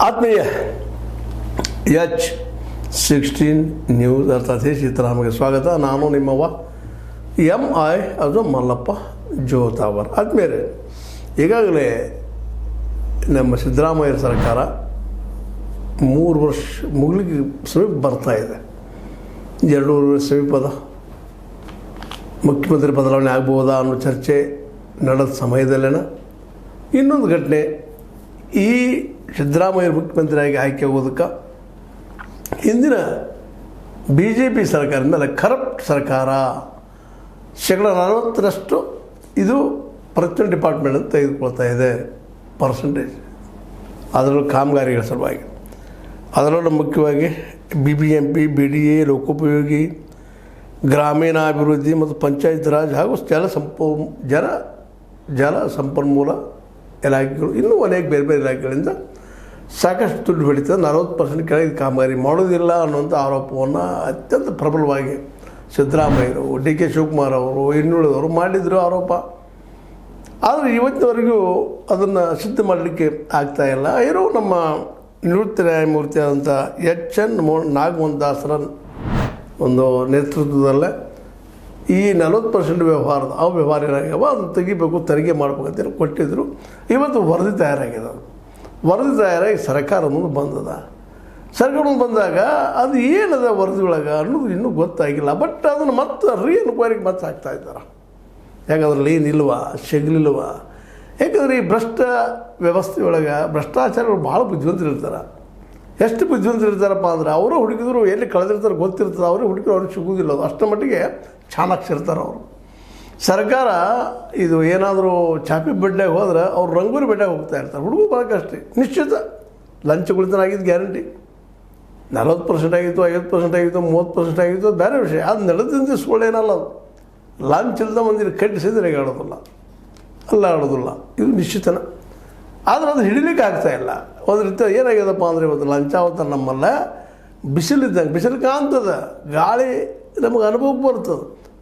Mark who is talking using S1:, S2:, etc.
S1: ಆತ್ಮೀಯ H16 news ಅರ್ಥಾತ್ ಸೀತಾರಾಮಗೆ ಸ್ವಾಗತ. ನಾನು ನಿಮ್ಮವ MI ಅದು ಮಲ್ಲಪ್ಪ ಜೋತಾವರ್. ಆದ್ಮೇಲೆ ಈಗಾಗಲೇ ನಮ್ಮ ಸಿದ್ದರಾಮಯ್ಯ ಸರ್ಕಾರ 3 ವರ್ಷ ಮುಗಿಲಿಕ್ಕೆ ಸಮೀಪ ಬರ್ತಾ ಇದೆ. 2 ವರ್ಷ ಸಮೀಪದ ಮುಖ್ಯಮಂತ್ರಿ ಬದಲಾವಣೆ ಆಗ್ಬೋದಾ ಅನ್ನೋ ಚರ್ಚೆ ನಡೆದ ಸಮಯದಲ್ಲೇನ ಇನ್ನೊಂದು ಘಟನೆ, ಈ ಸಿದ್ದರಾಮಯ್ಯ ಮುಖ್ಯಮಂತ್ರಿಯಾಗಿ ಆಯ್ಕೆ ಆಗೋದಕ್ಕೆ ಹಿಂದಿನ BJP ಸರ್ಕಾರದಿಂದ ಕರಪ್ಟ್ ಸರ್ಕಾರ 40% ಇದು ಪ್ರತಿಯೊಂದು ಡಿಪಾರ್ಟ್ಮೆಂಟ್ ಅಂತ ತೆಗೆದುಕೊಳ್ತಾ ಇದೆ ಪರ್ಸೆಂಟೇಜ್, ಅದರಲ್ಲೂ ಕಾಮಗಾರಿಗಳ ಸಲುವಾಗಿ. ಅದರಲ್ಲೂ ಮುಖ್ಯವಾಗಿ BBMP, BDA, ಲೋಕೋಪಯೋಗಿ, ಗ್ರಾಮೀಣಾಭಿವೃದ್ಧಿ ಮತ್ತು ಪಂಚಾಯತ್ ರಾಜ್ ಹಾಗೂ ಜಲ ಸಂಪನ್ಮೂಲ ಇಲಾಖೆಗಳು ಇನ್ನೂ ಅನೇಕ ಬೇರೆ ಬೇರೆ ಇಲಾಖೆಗಳಿಂದ ಸಾಕಷ್ಟು ದುಡ್ಡು ಬೆಳೀತದೆ. 40% ಕೆಳಗೆ ಕಾಮಗಾರಿ ಮಾಡೋದಿಲ್ಲ ಅನ್ನುವಂಥ ಆರೋಪವನ್ನು ಅತ್ಯಂತ ಪ್ರಬಲವಾಗಿ ಸಿದ್ದರಾಮಯ್ಯರು, DK ಶಿವಕುಮಾರ್ ಅವರು, ಇನ್ನುಳಿದವರು ಮಾಡಿದರು ಆರೋಪ. ಆದರೆ ಇವತ್ತಿನವರೆಗೂ ಅದನ್ನು ಸಿದ್ಧ ಮಾಡಲಿಕ್ಕೆ ಆಗ್ತಾಯಿಲ್ಲ. ಇರೋ ನಮ್ಮ ನಿವೃತ್ತ ನ್ಯಾಯಮೂರ್ತಿ ಆದಂಥ HN ನಾಗಮೋಹನ್ ದಾಸರ ಒಂದು ನೇತೃತ್ವದಲ್ಲೇ ಈ 40% ವ್ಯವಹಾರದ ಅವ್ಯವಹಾರ ಏನಾಗ್ಯಾವ ಅದನ್ನು ತೆಗಿಬೇಕು, ತೆರಿಗೆ ಮಾಡ್ಬೇಕಂತ ಕೊಟ್ಟಿದ್ದರು. ಇವತ್ತು ವರದಿ ತಯಾರಾಗಿದೆ. ವರದಿ ತಯಾರಾಗಿ ಸರ್ಕಾರ ಮುಂದೆ ಬಂದದ. ಸರ್ಕಾರ ಮುಂದೆ ಬಂದಾಗ ಅದು ಏನದ ವರದಿ ಒಳಗೆ ಅನ್ನೋದು ಇನ್ನೂ ಗೊತ್ತಾಗಿಲ್ಲ. ಬಟ್ ಅದನ್ನು ಮತ್ತೆ ಎನ್ಕ್ವೈರಿಗೆ ಮತ್ತೆ ಹಾಕ್ತಾ ಇದ್ದಾರೆ. ಯಾಕಂದ್ರೆ ಏನಿಲ್ವಾ, ಶೆಗಲಿಲ್ವಾ? ಯಾಕಂದರೆ ಈ ಭ್ರಷ್ಟ ವ್ಯವಸ್ಥೆ ಒಳಗೆ ಭ್ರಷ್ಟಾಚಾರಗಳು ಭಾಳ ಬುದ್ಧಿವಂತರಿರ್ತಾರೆ. ಎಷ್ಟು ಬುದ್ಧಿವಂತರಿರ್ತಾರಪ್ಪ ಅಂದ್ರೆ ಅವರು ಹುಡುಕಿದ್ರು ಎಲ್ಲಿ ಕಳೆದಿರ್ತಾರೆ ಗೊತ್ತಿರ್ತದೆ, ಅವರು ಹುಡುಕಿದ್ರು ಅವ್ರಿಗೆ ಸಿಗೋದಿಲ್ಲ. ಅದು ಅಷ್ಟರ ಮಟ್ಟಿಗೆ ಚಾಣಾಕ್ಷಿರ್ತಾರೆ ಅವರು. ಸರ್ಕಾರ ಇದು ಏನಾದರೂ ಚಾಪಿ ಬೆಡ್ಡಾಗ ಹೋದ್ರೆ ಅವ್ರು ರಂಗೋಲಿ ಬೆಡ್ಡಾಗ ಹೋಗ್ತಾ ಇರ್ತಾರೆ. ಹುಡುಗರು ಬರೋಕ್ಕಷ್ಟೇ ನಿಶ್ಚಿತ ಲಂಚಗಳಿತನ ಆಗಿದ್ದು ಗ್ಯಾರಂಟಿ. 40% ಆಗಿತ್ತು, 50% ಆಗಿತ್ತು, 30% ಆಗಿತ್ತು, ಬೇರೆ ವಿಷಯ. ಅದು ನಡೆದಿಂದ ಸುಳ್ಳೇನಲ್ಲ. ಅದು ಲಂಚ್ ಇಲ್ಲದ ಮಂದಿರ ಕಟ್ಟಿಸಿದ್ರೆ ಆಡೋದಿಲ್ಲ, ಅಲ್ಲ ಆಡೋದಿಲ್ಲ, ಇದು ನಿಶ್ಚಿತನ. ಆದರೆ ಅದು ಹಿಡಿಲಿಕ್ಕೆ ಆಗ್ತಾಯಿಲ್ಲ. ಒಂದು ರೀತಿ ಏನಾಗ್ಯದಪ್ಪ ಅಂದರೆ ಇವತ್ತು ಲಂಚಾವತ ನಮ್ಮಲ್ಲ ಬಿಸಿಲಿದ್ದಂಗೆ, ಬಿಸಿಲು ಕಾಣ್ತದೆ, ಗಾಳಿ ನಮಗೆ ಅನುಭವಕ್ಕೆ ಬರ್ತದೆ.